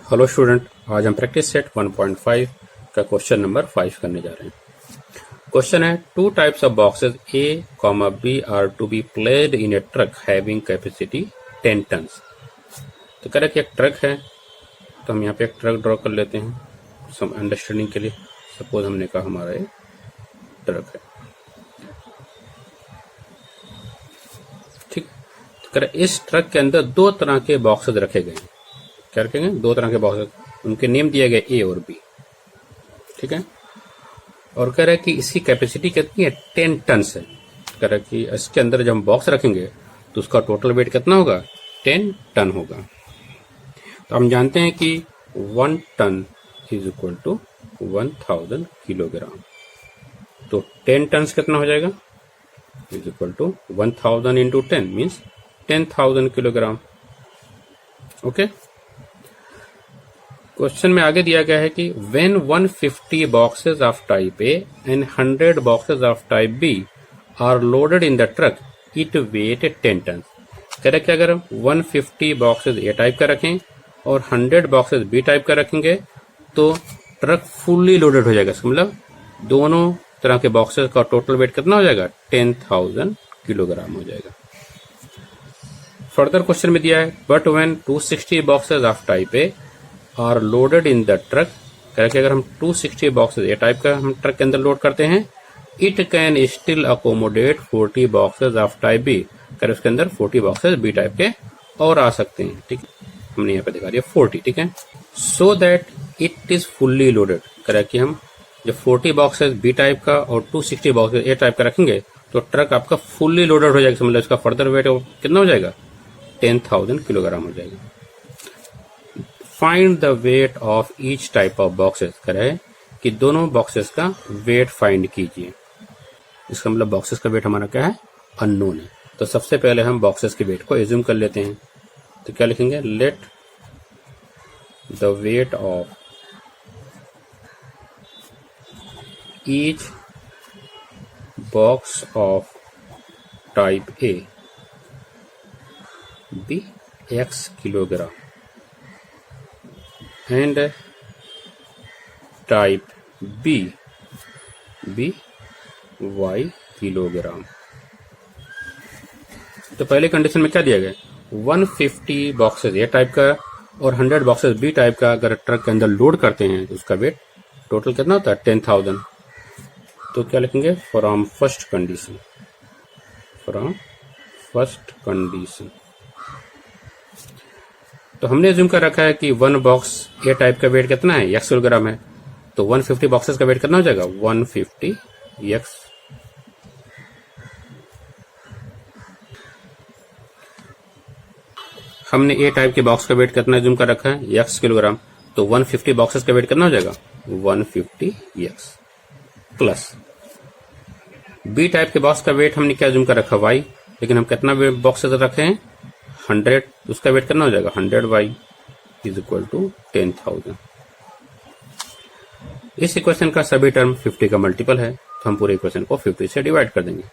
Hello student, आज हम practice set 1.5 का क्वेश्चन नंबर 5 करने जा रहे हैं। क्वेश्चन है two types of boxes A comma B are to be placed in a truck having capacity 10 tons. तो कह रहा है कि एक ट्रक है, तो हम यहाँ पे एक ट्रक ड्रॉ कर लेते हैं सम अंडरस्टैंडिंग के लिए। सपोज हमने कहा हमारा ये ट्रक है, ठीक। तो कह रहा है इस ट्रक के अंदर दो तरह के बॉक्सेस रखे गए हैं। क्या रखेंगे? दो तरह के बॉक्सेस, उनके नेम दिए गए ए और बी, ठीक है। और कह रहा है कि इसकी कैपेसिटी कितनी है? 10 टन है। कह रहा है कि इसके अंदर जब हम बॉक्स रखेंगे तो उसका टोटल वेट कितना होगा? 10 टन होगा। तो हम जानते हैं कि 1 ton is equal to 1000 kilogram. तो 10 टन कितना हो जाएगा? Is equal to 1000 into 10 means 10,000 kilogram. Okay. Question में आगे दिया गया है कि when 150 boxes of type A and 100 boxes of type B are loaded in the truck, it weight 10 tons। कह रहे कि अगर 150 बॉक्सेस ए टाइप का रखें और 100 बॉक्सेस बी टाइप का रखेंगे तो ट्रक फुल्ली लोडेड हो जाएगा। मतलब दोनों तरह के बॉक्सेस का टोटल वेट कितना हो जाएगा? 10,000 किलोग्राम हो जाएगा। फर्दर क्वेश्चन में दिया है but when 260 boxes of type A R loaded in the truck. करके अगर हम 260 बॉक्सेस ए टाइप का हम ट्रक के अंदर लोड करते हैं, it can still accommodate 40 boxes of type B. कर उसके अंदर 40 बॉक्सेस बी टाइप के और आ सकते हैं, ठीक है। हमने यहाँ पे दिखा दिया 40, ठीक है। So that it is fully loaded. कह कि हम जब 40 बॉक्सेस बी टाइप का और 260 बॉक्सेस ए टाइप का रखेंगे तो ट्रक आपका फुल्ली लोडेड हो जाएगा। मतलब इसका फर्दर वेट कितना हो जाएगा? 10,000 किलोग्राम हो जाएगा। Find the weight of each type of boxes. कह रहा है कि दोनों बॉक्सेस का वेट फाइंड कीजिए। इसका मतलब बॉक्सेस का वेट हमारा क्या है? अननोन है। तो सबसे पहले हम बॉक्सेस के वेट को एज्यूम कर लेते हैं। तो क्या लिखेंगे? Let the weight of each box of type A be x kilogram and type B y kilogram. तो पहले कंडीशन में क्या दिया गया? 150 बॉक्सेस ए टाइप का और 100 बॉक्सेस बी टाइप का अगर ट्रक के अंदर लोड करते हैं तो उसका वेट टोटल कितना होता है? 10,000। तो क्या लिखेंगे? From first condition, from first condition. तो हमने एज्यूम कर रखा है कि 1 बॉक्स ए टाइप का वेट कितना है? x किलोग्राम है। तो 150 बॉक्सेस का वेट कितना हो जाएगा? 150 x। हमने ए टाइप के बॉक्स का वेट कितना एज्यूम कर रखा है? x kilogram. तो 150 बॉक्सेस का वेट कितना हो जाएगा? 150 x प्लस बी टाइप के बॉक्स का वेट हमने क्या एज्यूम कर रखा? y। लेकिन हम कितना बॉक्सेस रखे हैं? 100। उसका वेट कितना हो जाएगा? 100y is equal to 10,000। इस इक्वेशन का सभी टर्म 50 का मल्टीपल है, तो हम पूरे इक्वेशन को 50 से डिवाइड कर देंगे।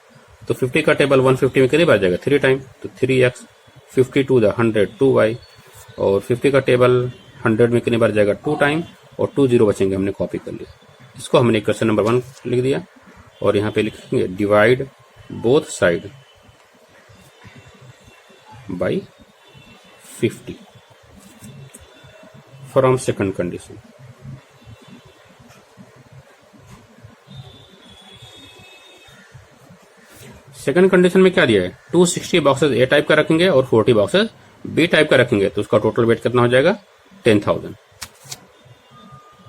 तो 50 का टेबल 150 में कितनी बार जाएगा? 3 टाइम। तो 3x, 50 टू द 100 2y, और 50 का टेबल 100 में कितनी बार जाएगा? 2 टाइम, और 2 जीरो बचेंगे, हमने कॉपी कर लिया। इसको हमने इक्वेशन नंबर 1 लिख दिया और यहाँ पे लिखेंगे divide both side by 50 from second condition। Second condition में क्या दिया है? 260 बॉक्सेस ए टाइप का रखेंगे और 40 बॉक्सेस बी टाइप का रखेंगे तो उसका टोटल वेट कितना हो जाएगा? 10,000।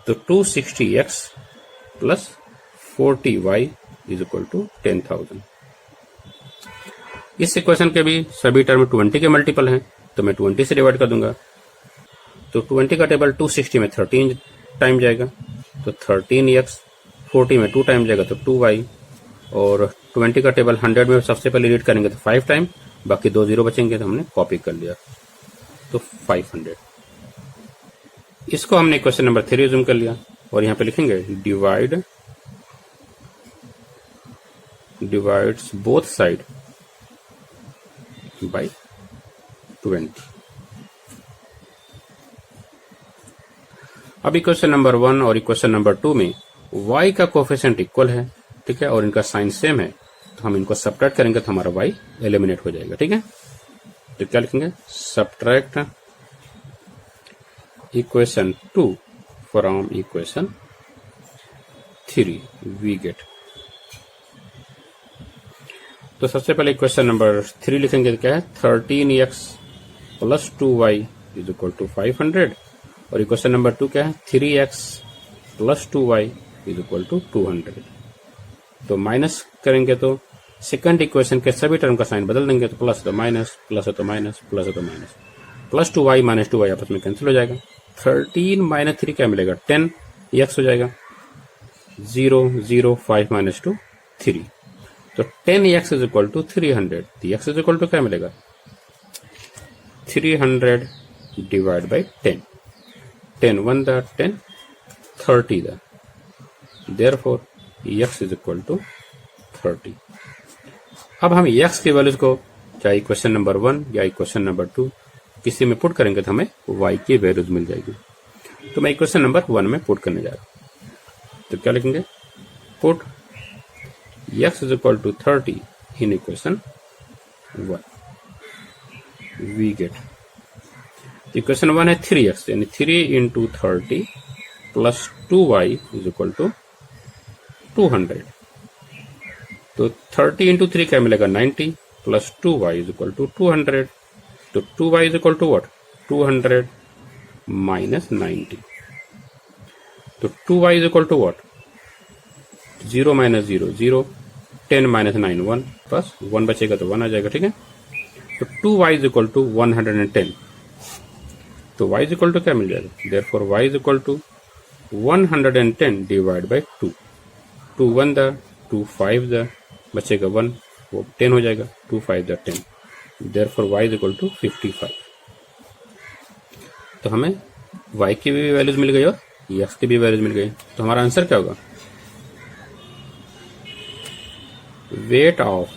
तो 260x plus 40y is equal to 10,000। इस इक्वेशन के भी सभी टर्म 20 के मल्टीपल हैं, तो मैं 20 से डिवाइड कर दूंगा। तो 20 का टेबल 260 में 13 टाइम जाएगा, तो 13x, 40 में 2 टाइम जाएगा तो 2y, और 20 का टेबल 100 में सबसे पहले रीड करेंगे तो 5 टाइम, बाकी 2 जीरो बचेंगे तो हमने कॉपी कर लिया, तो 500। इसको हमने क्वेश्चन नंबर 3 रिज्यूम कर लिया और यहाँ पे लिखेंगे डिवाइड्स बोथ साइड by 20। अब इक्वेशन नंबर 1 और इक्वेशन नंबर 2 में y का कोफिशिएंट इक्वल है, ठीक है, और इनका साइन सेम है, तो हम इनको सब्ट्रैक्ट करेंगे तो हमारा y एलिमिनेट हो जाएगा, ठीक है। तो क्या लिखेंगे, subtract equation 2 from equation 3 we get. तो सबसे पहले इक्वेशन नंबर 3 लिखेंगे तो क्या है, 13x plus 2y is equal to 500, और इक्वेशन नंबर 2 क्या है, 3x plus 2y is equal to 200। तो माइनस करेंगे तो सेकंड इक्वेशन के सभी टर्म का साइन बदल देंगे, तो प्लस तो माइनस, प्लस है तो माइनस, प्लस है तो minus, plus 2y minus 2y आपस में कैंसिल हो जाएगा। 13 माइनस 3 क्या मिलेगा, 10 x हो जाएगा, 0 0 5 माइनस 2 3, तो 10x is equal to 300। x is equal to क्या मिलेगा, 300 डिवाइड बाई 10, 10 1 द 10 30 द, therefore x is equal to 30। अब हम x की वैल्यूज को चाहे इक्वेशन नंबर 1 या इक्वेशन नंबर 2 किसी में पुट करेंगे तो हमें y की वैल्यूज मिल जाएगी। तो मैं इक्वेशन नंबर 1 में पुट करने जा रहा हूं, तो क्या लिखेंगे, put x is equal to 30 in equation 1, we get equation 1 है 3x, यानी 3 into 30 plus 2y is equal to 200। तो 30 इंटू 3 क्या मिलेगा, 90, plus 2y is equal to 200। तो 2y is equal to what, 200 minus 90। तो 2y is equal to what, 0 minus 0 0, 10 minus 9 1, बस 1 बचेगा तो 1 आ जाएगा, ठीक है। तो 2y इज इक्वल टू 110, तो y इज इक्वल टू क्या मिल जाएगा, therefore y is equal to 110 divide by 2, 2 1 द 2 5 द, बचेगा 1, वो 10 हो जाएगा, 2 5 द 10, therefore y is equal to 55। तो हमें y की भी वैल्यूज मिल गई और x की भी वैल्यूज मिल गई, तो हमारा आंसर क्या होगा, weight of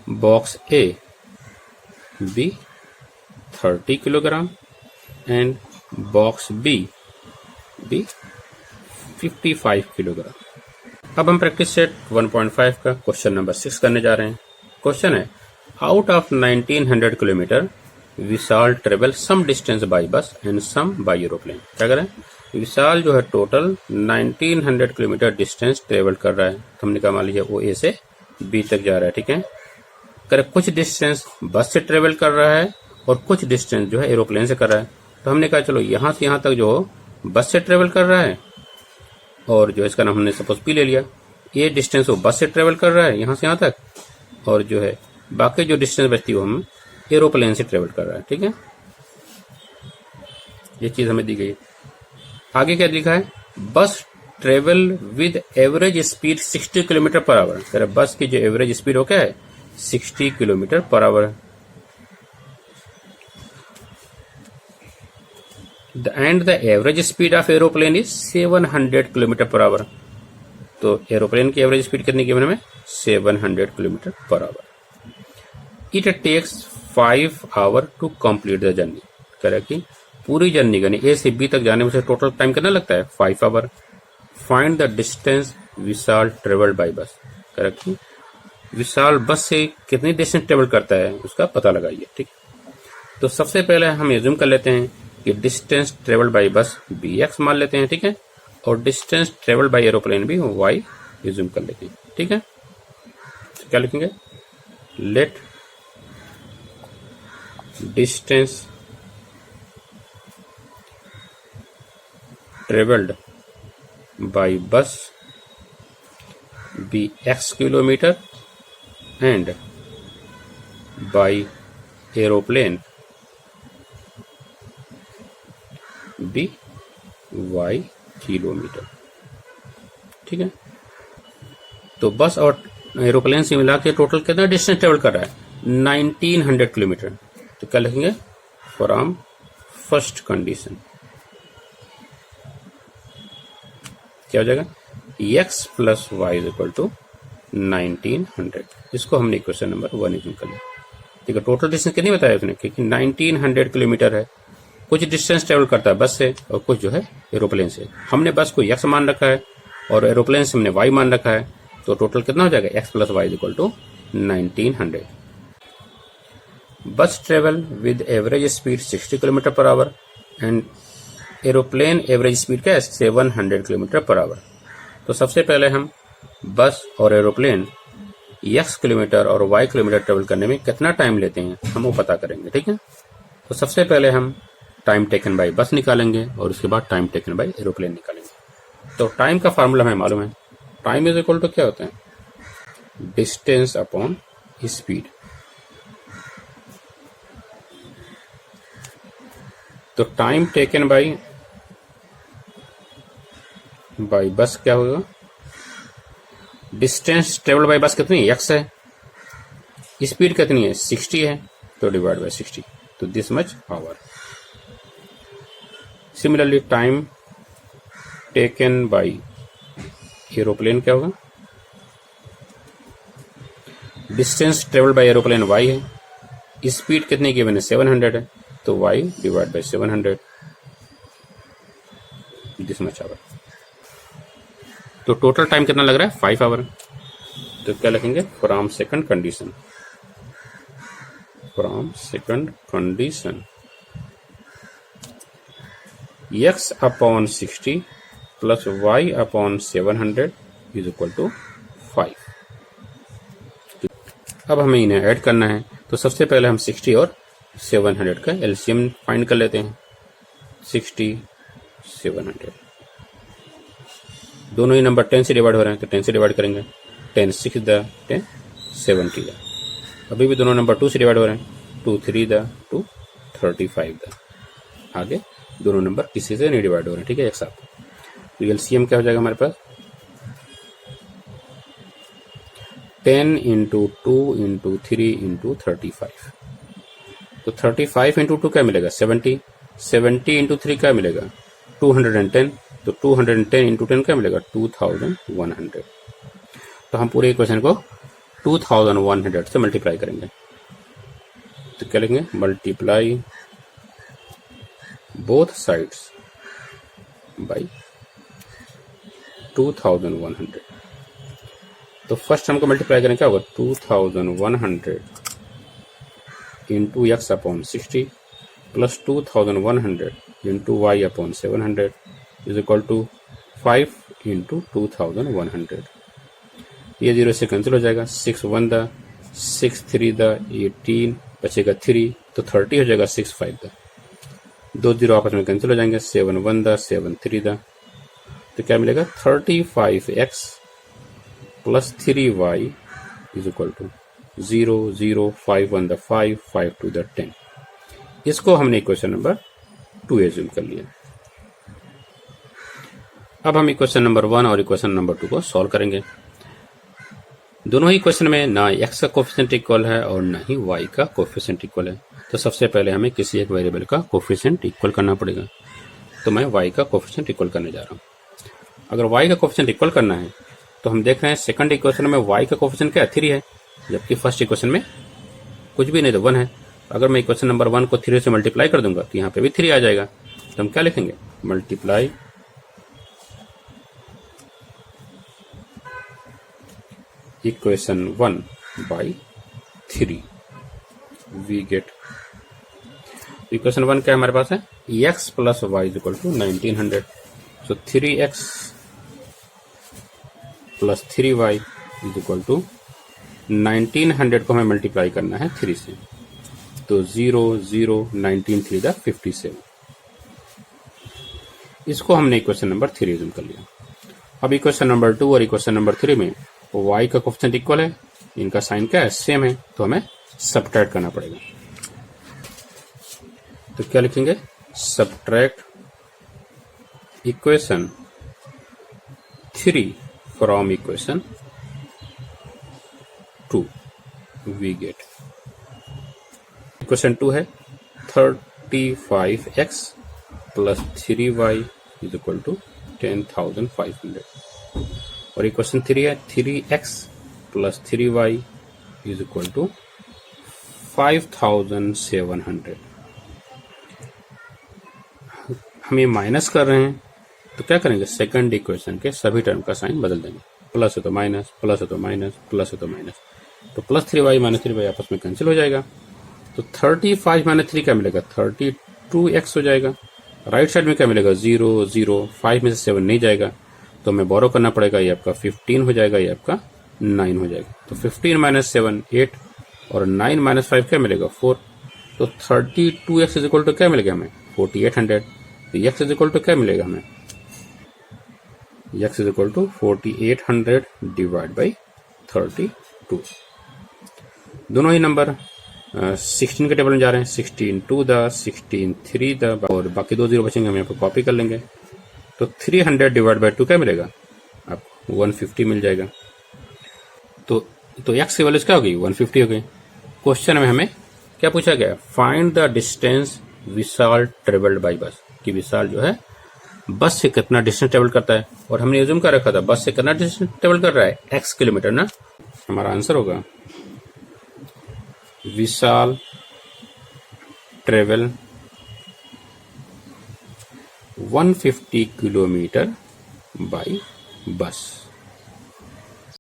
box A be 30 kilogram and box B be 55 kilogram. अब हम प्रैक्टिस सेट 1.5 का क्वेश्चन नंबर 6 करने जा रहे हैं। क्वेश्चन है, out of 1900 kilometre Vishal travel some distance by bus and some by aeroplane. क्या करें, विशाल जो है टोटल 1900 किलोमीटर डिस्टेंस ट्रेवल कर रहा है, तो हमने कहा मान लीजिए वो ए से बी तक जा रहा है, ठीक है। करे कुछ डिस्टेंस बस से ट्रेवल कर रहा है और कुछ डिस्टेंस जो है एरोप्लेन से कर रहा है, तो हमने कहा चलो यहाँ से यहाँ तक जो बस से ट्रेवल कर रहा है, और जो इसका नाम हमने सपोज पी ले लिया, ये डिस्टेंस वो बस से ट्रेवल कर रहा है यहाँ से यहाँ तक, और जो है बाकी जो डिस्टेंस बचती है वो हम एरोप्लेन से ट्रेवल कर रहा है, ठीक है। ये चीज हमें दी गई। आगे क्या लिखा है, बस travel with average speed 60 kilometre per our. बस की जो एवरेज स्पीड हो क्या है, 60 किलोमीटर पर आवर है। And the average speed of aeroplane is 700 kilometre per hour. तो एरोप्लेन की एवरेज स्पीड कितनी की हमें, 700 kilometre per hour. It takes 5 hour to complete the journey. कह रहा है कि पूरी जर्नी यानी ए से बी तक जाने में से टोटल टाइम कितना लगता है, 5 hour. Find the distance Vishal travelled by bus. कह रहा है कि विशाल बस से कितनी डिस्टेंस ट्रेवल करता है उसका पता लगाइए, ठीक। तो सबसे पहले हम एज्यूम कर लेते हैं कि distance travelled by bus bx मान लेते हैं, ठीक है, और डिस्टेंस ट्रेवल्ड बाय एरोप्लेन भी y एज्यूम कर लेते हैं, ठीक है। तो क्या लिखेंगे, let distance travelled by bus be x kilometre and by aeroplane be y kilometre, ठीक है। तो बस और एरोप्लेन से मिला के टोटल कितना डिस्टेंस ट्रेवल कर रहा है, 1900 किलोमीटर। तो क्या लिखेंगे, फ्रॉम फर्स्ट कंडीशन क्या हो जाएगा, x plus y is equal to 1900। इसको हमने क्वेश्चन नंबर 1 यूज कर लिया, ठीक है। टोटल डिस्टेंस कितनी बताया उसने, क्योंकि 1900 किलोमीटर है कुछ डिस्टेंस ट्रेवल करता है बस से और कुछ जो है एरोप्लेन से। हमने बस को x मान रखा है और एरोप्लेन से हमने y मान रखा है, तो टोटल कितना हो जाएगा x plus y equal to 1900। Bus travel with average speed 60 kilometre per hour and aeroplane average speed क्या है 700 किलोमीटर पर आवर। तो सबसे पहले हम बस और एरोप्लेन x किलोमीटर और y किलोमीटर ट्रेवल करने में कितना टाइम लेते हैं हम वो पता करेंगे, ठीक है। तो सबसे पहले हम टाइम टेकन बाय बस निकालेंगे और उसके बाद टाइम टेकन बाय एरोप्लेन निकालेंगे। तो टाइम का फार्मूला हमें मालूम है, टाइम इज इक्वल टू क्या होता है, डिस्टेंस अपॉन स्पीड। तो टाइम टेकन बाय बस क्या होगा, डिस्टेंस ट्रेवल बाय बस कितनी है x है, स्पीड कितनी है 60 है, तो डिवाइड बाय 60, तो this much hour. Similarly time taken by aeroplane क्या होगा, distance travel by aeroplane y है, स्पीड कितनी गिवन है 700 है, तो y divide by 700, this much hour. तो टोटल टाइम कितना लग रहा है 5 आवर। तो क्या लिखेंगे, from second condition, from second condition x upon 60 plus y upon 700 is equal to 5। अब हमें इन्हें ऐड करना है, तो सबसे पहले हम 60 और 700 का एलसीएम फाइंड कर लेते हैं। 60 700 दोनों ही नंबर 10 से डिवाइड हो रहे हैं, तो 10 से डिवाइड करेंगे, 10 6 द 10 70 द। अभी भी दोनों नंबर 2 से डिवाइड हो रहे हैं, 2 3 द 2 35 द। आगे दोनों नंबर किसी से नहीं डिवाइड हो रहे हैं, ठीक है, एक साथ। तो एलसीएम क्या हो जाएगा हमारे पास, 10 इंटू 2 इंटू 3 इंटू 35। तो 35 इंटू 2 क्या मिलेगा 70, 70 इंटू 3 क्या मिलेगा 210, तो 210 इंटू 10 क्या मिलेगा 2100। तो हम पूरे इक्वेशन को 2100 से मल्टीप्लाई करेंगे, तो क्या लिखेंगे, मल्टीप्लाई बोथ साइड्स बाय 2100। तो फर्स्ट हमको मल्टीप्लाई करें क्या होगा 2100 into x upon 60 plus 2100 into y upon 700 is equal to 5 into 2100। ये 0 से कैंसिल हो जाएगा, 6 1 द 6 3 द 18 बचेगा 3, तो 30 हो जाएगा 6 5 द, 2 0 आपस में कैंसिल हो जाएंगे, 7 1 द 7 3 द, तो क्या मिलेगा 35x plus 3y is equal to 0 0 5 1 द 5 5 2 द 10। इसको हमने इक्वेशन नंबर 2 एज्यूम कर लिया। अब हम इक्वेशन नंबर 1 और इक्वेशन नंबर 2 को सॉल्व करेंगे। दोनों ही इक्वेशन में ना x का कोफिशिएंट इक्वल है और ना ही y का कोफिशिएंट इक्वल है। तो सबसे पहले हमें किसी एक वेरिएबल का कोफिशिएंट इक्वल करना पड़ेगा। तो मैं y का कोफिशिएंट इक्वल करने जा रहा हूँ। अगर y का कोफिशिएंट इक्वल करना है तो हम देख रहे हैं सेकंड इक्वेशन में y का कोफिशिएंट क्या 3 है, जबकि फर्स्ट इक्वेशन में कुछ भी नहीं, तो 1 है। अगर मैं इक्वेशन नंबर 1 को 3 से मल्टीप्लाई कर दूंगा तो यहाँ पे भी 3 आ जाएगा। तो हम क्या लिखेंगे, multiply equation 1 by 3, we get equation 1 क्या हमारे पास है, x plus y is equal to 1900। So 3x plus 3y is equal to 1900 को हमें मल्टीप्लाई करना है 3 से, तो 0 0 19 3 द 57। इसको हमने इक्वेशन नंबर 3 यूज कर लिया। अब इक्वेशन नंबर 2 और इक्वेशन नंबर 3 में y का कोफिशिएंट इक्वल है, इनका साइन क्या है सेम है, तो हमें सब्ट्रैक्ट करना पड़ेगा। तो क्या लिखेंगे, subtract equation 3 from equation 2, we get equation 2 है 35x plus 3y is equal to 10,500 और इक्वेशन 3 है 3x plus 3y is equal to 5,700। हम ये माइनस कर रहे हैं तो क्या करेंगे, सेकंड इक्वेशन के सभी टर्म का साइन बदल देंगे, प्लस है तो माइनस, प्लस है तो माइनस, प्लस है तो माइनस, तो प्लस 3y माइनस 3y आपस में कैंसिल हो जाएगा। तो 35 माइनस 3 क्या मिलेगा, 32x हो जाएगा। राइट साइड में क्या मिलेगा, 0 0, 5 में से 7 नहीं जाएगा तो हमें बोरो करना पड़ेगा, ये आपका 15 हो जाएगा, ये आपका 9 हो जाएगा। तो 15 माइनस 7 8 और 9 माइनस 5 क्या मिलेगा 4। तो 32x इज इक्वल टू क्या मिलेगा हमें 4800। तो x इज इक्वल टू क्या मिलेगा हमें, x is equal to 4800 divide by 32। दोनों ही नंबर 16 के टेबल में जा रहे हैं, 16 2 द 16 3 द, और बाकी 2 0 बचेंगे, हम यहाँ पर कॉपी कर लेंगे। तो 300 डिवाइड बाई 2 क्या मिलेगा आपको 150 मिल जाएगा। तो x की वैल्यूज क्या होगी 150 हो गई। क्वेश्चन में हमें क्या पूछा गया, find the distance Vishal travelled by bus, कि विशाल जो है बस से कितना डिस्टेंस ट्रेवल करता है, और हमने एज्यूम कर रखा था बस से कितना डिस्टेंस ट्रेवल कर रहा है x किलोमीटर ना। हमारा आंसर होगा विशाल ट्रेवल 150 किलोमीटर बाई बस।